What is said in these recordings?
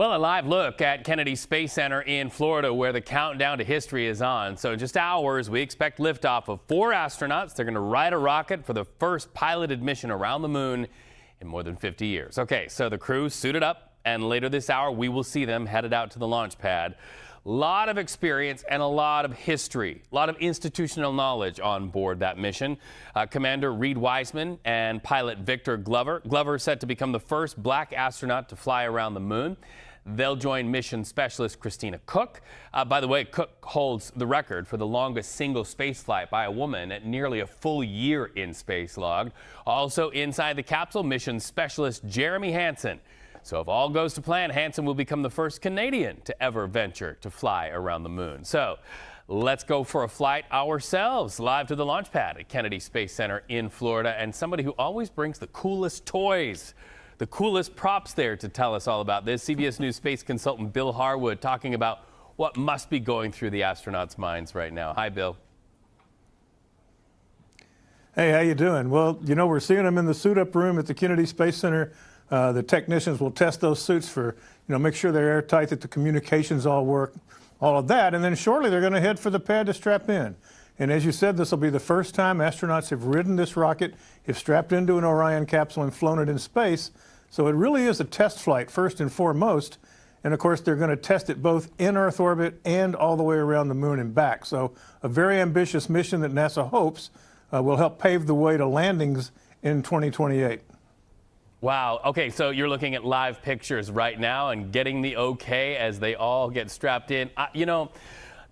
Well, a live look at Kennedy Space Center in Florida, where the countdown to history is on. So in just hours, we expect liftoff of 4 astronauts. They're going to ride a rocket for the first piloted mission around the moon in more than 50 years. Okay, so the crew suited up, and later this hour, we will see them headed out to the launch pad. A lot of experience and a lot of history, a lot of institutional knowledge on board that mission. Commander Reed Wiseman and pilot Victor Glover. Glover is set to become the first black astronaut to fly around the moon. They'll join mission specialist Christina Cook. By the way, Cook holds the record for the longest single spaceflight by a woman at nearly a full year in space logged. Also inside the capsule, mission specialist Jeremy Hansen. So if all goes to plan, Hansen will become the first Canadian to ever venture to fly around the moon. So let's go for a flight ourselves, live to the launch pad at Kennedy Space Center in Florida, and somebody who always brings the coolest toys, the coolest props there to tell us all about this. CBS News space consultant Bill Harwood talking about what must be going through the astronauts' minds right now. Hi, Bill. Hey, how you doing? Well, you know, we're seeing them in the suit-up room at the Kennedy Space Center. The technicians will test those suits for, make sure they're airtight, that the communications all work, all of that. And then shortly they're going to head for the pad to strap in. And as you said, this will be the first time astronauts have ridden this rocket, have strapped into an Orion capsule and flown it in space. So it really is a test flight, first and foremost. And of course, they're going to test it both in Earth orbit and all the way around the moon and back. So a very ambitious mission that NASA hopes will help pave the way to landings in 2028. Wow. Okay, so you're looking at live pictures right now and getting the okay as they all get strapped in.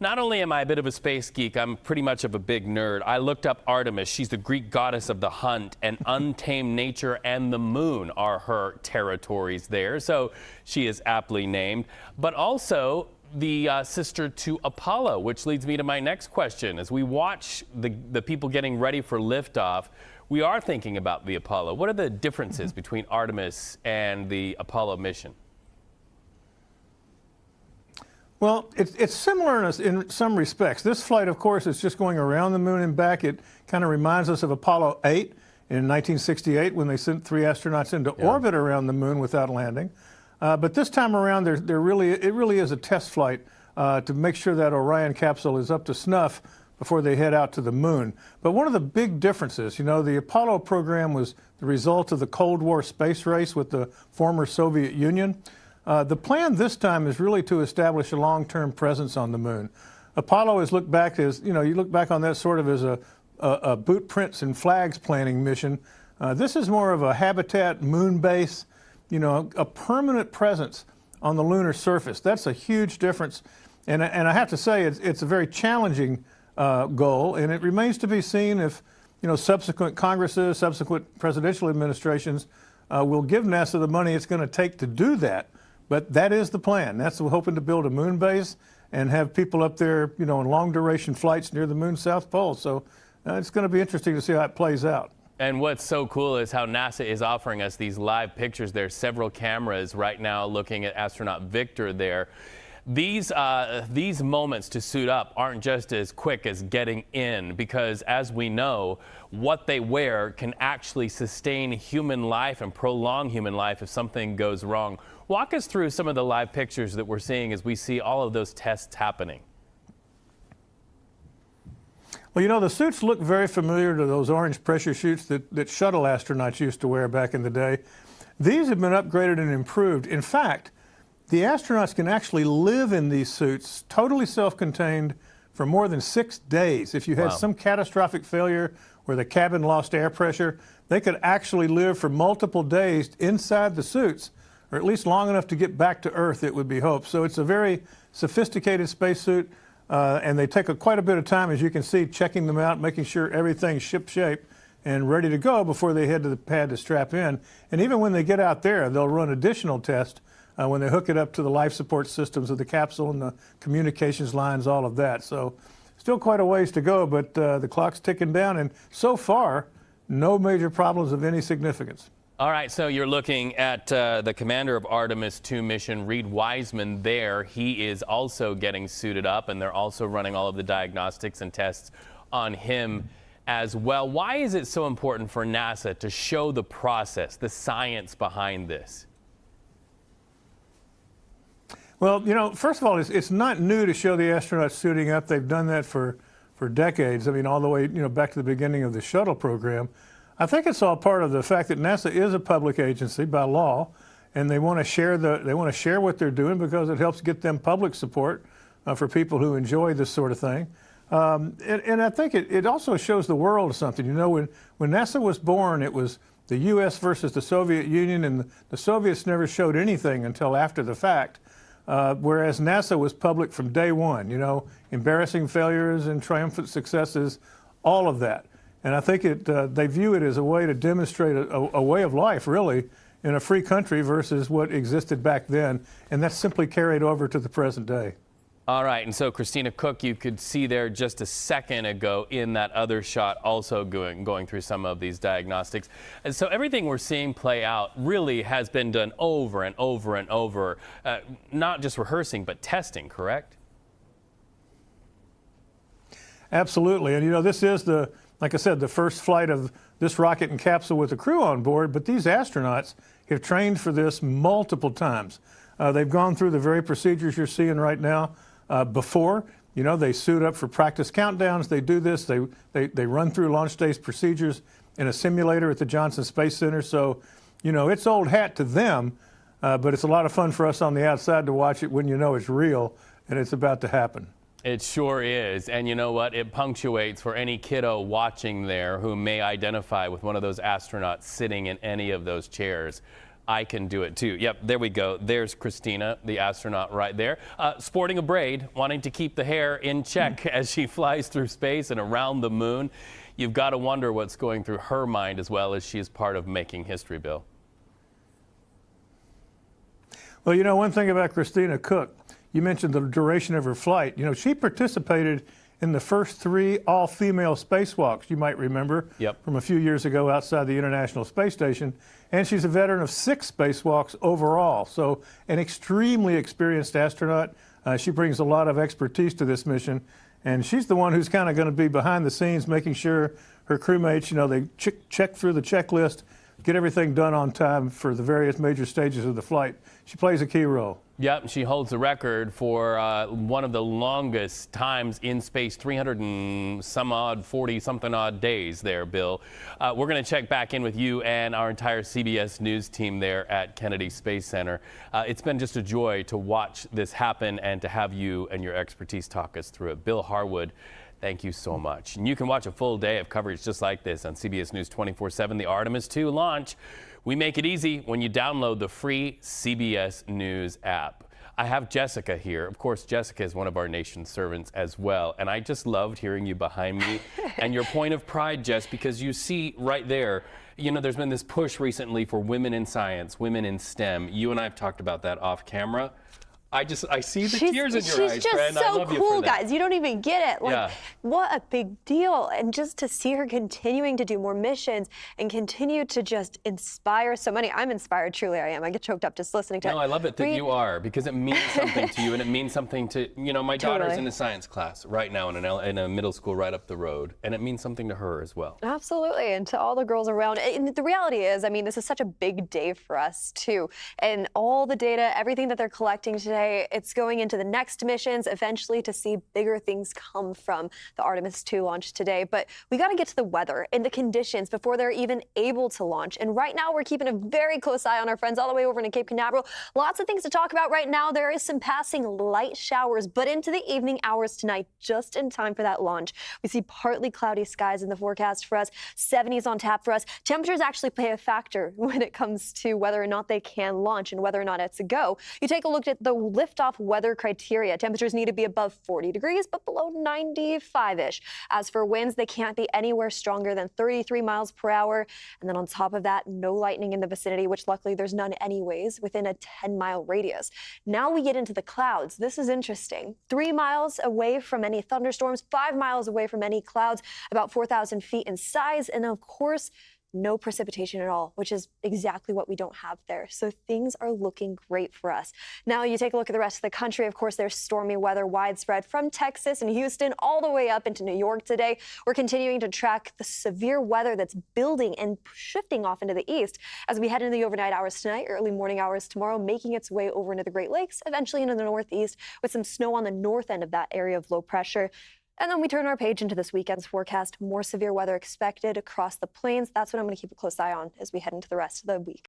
Not only am I a bit of a space geek, I'm pretty much of a big nerd. I looked up Artemis. She's the Greek goddess of the hunt, and untamed nature and the moon are her territories there. So she is aptly named. But also the sister to Apollo, which leads me to my next question. As we watch the people getting ready for liftoff, we are thinking about the Apollo. What are the differences between Artemis and the Apollo mission? Well, it's similar in some respects. This flight, of course, is just going around the moon and back. It kind of reminds us of Apollo 8 in 1968 when they sent 3 astronauts into orbit around the moon without landing. But this time around, it really is a test flight to make sure that Orion capsule is up to snuff before they head out to the moon. But one of the big differences, the Apollo program was the result of the Cold War space race with the former Soviet Union. The plan this time is really to establish a long-term presence on the moon. Apollo is looked back as, you look back on that sort of as a boot prints and flags planting mission. This is more of a habitat moon base, a permanent presence on the lunar surface. That's a huge difference. And I have to say, it's a very challenging goal, and it remains to be seen if, subsequent Congresses, subsequent presidential administrations will give NASA the money it's going to take to do that. But that is the plan. NASA we're hoping to build a moon base and have people up there, in long-duration flights near the moon's south pole. So it's going to be interesting to see how it plays out. And what's so cool is how NASA is offering us these live pictures. There's several cameras right now looking at astronaut Victor there. These moments to suit up aren't just as quick as getting in, because as we know, what they wear can actually sustain human life and prolong human life if something goes wrong. Walk us through some of the live pictures that we're seeing as we see all of those tests happening. Well, the suits look very familiar to those orange pressure suits that shuttle astronauts used to wear back in the day. These have been upgraded and improved. In fact, the astronauts can actually live in these suits, totally self-contained, for more than 6 days. If you had some catastrophic failure where the cabin lost air pressure, they could actually live for multiple days inside the suits, or at least long enough to get back to Earth, it would be hoped. So it's a very sophisticated spacesuit, and they take quite a bit of time, as you can see, checking them out, making sure everything's ship-shape and ready to go before they head to the pad to strap in. And even when they get out there, they'll run additional tests when they hook it up to the life support systems of the capsule and the communications lines, all of that. So still quite a ways to go, but the clock's ticking down, and so far, no major problems of any significance. All right, so you're looking at the commander of Artemis II mission, Reed Wiseman there. He is also getting suited up, and they're also running all of the diagnostics and tests on him as well. Why is it so important for NASA to show the process, the science behind this? Well, first of all, it's not new to show the astronauts suiting up. They've done that for decades. I mean, all the way, back to the beginning of the shuttle program. I think it's all part of the fact that NASA is a public agency by law, and they want to share what they're doing because it helps get them public support for people who enjoy this sort of thing. And I think it also shows the world something. When NASA was born, it was the U.S. versus the Soviet Union, and the Soviets never showed anything until after the fact, whereas NASA was public from day one, embarrassing failures and triumphant successes, all of that. And I think they view it as a way to demonstrate a way of life, really, in a free country versus what existed back then, and that's simply carried over to the present day. All right, and so Christina Cook, you could see there just a second ago in that other shot, also going through some of these diagnostics. And so everything we're seeing play out really has been done over and over and over, not just rehearsing, but testing, correct? Absolutely, and this is like I said, the first flight of this rocket and capsule with a crew on board, but these astronauts have trained for this multiple times. They've gone through the very procedures you're seeing right now. Before, they suit up for practice countdowns. They do this. They run through launch stage procedures in a simulator at the Johnson Space Center. So, it's old hat to them, but it's a lot of fun for us on the outside to watch it when it's real and it's about to happen. It sure is. And you know what? It punctuates for any kiddo watching there who may identify with one of those astronauts sitting in any of those chairs. I can do it too. Yep, there we go. There's Christina, the astronaut right there, sporting a braid, wanting to keep the hair in check as she flies through space and around the moon. You've got to wonder what's going through her mind as well as she is part of making history, Bill. Well, one thing about Christina Cook, you mentioned the duration of her flight. She participated in the first 3 all-female spacewalks, you might remember, from a few years ago outside the International Space Station. And she's a veteran of 6 spacewalks overall, so an extremely experienced astronaut. She brings a lot of expertise to this mission, and she's the one who's kind of going to be behind the scenes, making sure her crewmates, they check through the checklist, get everything done on time for the various major stages of the flight. She plays a key role. Yep, she holds the record for one of the longest times in space, 300 and some odd, 40 something odd days there, Bill. We're going to check back in with you and our entire CBS News team there at Kennedy Space Center. It's been just a joy to watch this happen and to have you and your expertise talk us through it. Bill Harwood, thank you so much. And you can watch a full day of coverage just like this on CBS News 24/7, the Artemis II launch. We make it easy when you download the free CBS News app. I have Jessica here. Of course, Jessica is one of our nation's servants as well. And I just loved hearing you behind me and your point of pride, Jess, because you see right there, there's been this push recently for women in science, women in STEM. You and I have talked about that off camera. I see the tears in your eyes, She's just friend. so I love you cool, for that. guys. You don't even get it. Yeah. What a big deal. And just to see her continuing to do more missions and continue to just inspire so many. I'm inspired, truly I am. I get choked up just listening to it. No, I love it that you are, because it means something to you, and it means something to, my daughter's in a science class right now in a middle school right up the road, and it means something to her as well. Absolutely, and to all the girls around. And the reality is, this is such a big day for us, too. And all the data, everything that they're collecting today, it's going into the next missions, eventually to see bigger things come from the Artemis II launch today. But we got to get to the weather and the conditions before they're even able to launch. And right now, we're keeping a very close eye on our friends all the way over in Cape Canaveral. Lots of things to talk about right now. There is some passing light showers, but into the evening hours tonight, just in time for that launch. We see partly cloudy skies in the forecast for us, 70s on tap for us. Temperatures actually play a factor when it comes to whether or not they can launch and whether or not it's a go. You take a look at the liftoff weather criteria. Temperatures need to be above 40 degrees, but below 95-ish. As for winds, they can't be anywhere stronger than 33 miles per hour. And then on top of that, no lightning in the vicinity, which luckily there's none anyways, within a 10-mile radius. Now we get into the clouds. This is interesting. 3 miles away from any thunderstorms, 5 miles away from any clouds, about 4,000 feet in size. And of course, no precipitation at all, which is exactly what we don't have there. So things are looking great for us. Now you take a look at the rest of the country. Of course, there's stormy weather widespread from Texas and Houston all the way up into New York today. We're continuing to track the severe weather that's building and shifting off into the east as we head into the overnight hours tonight, early morning hours tomorrow, making its way over into the Great Lakes, eventually into the northeast with some snow on the north end of that area of low pressure. And then we turn our page into this weekend's forecast. More severe weather expected across the plains. That's what I'm going to keep a close eye on as we head into the rest of the week.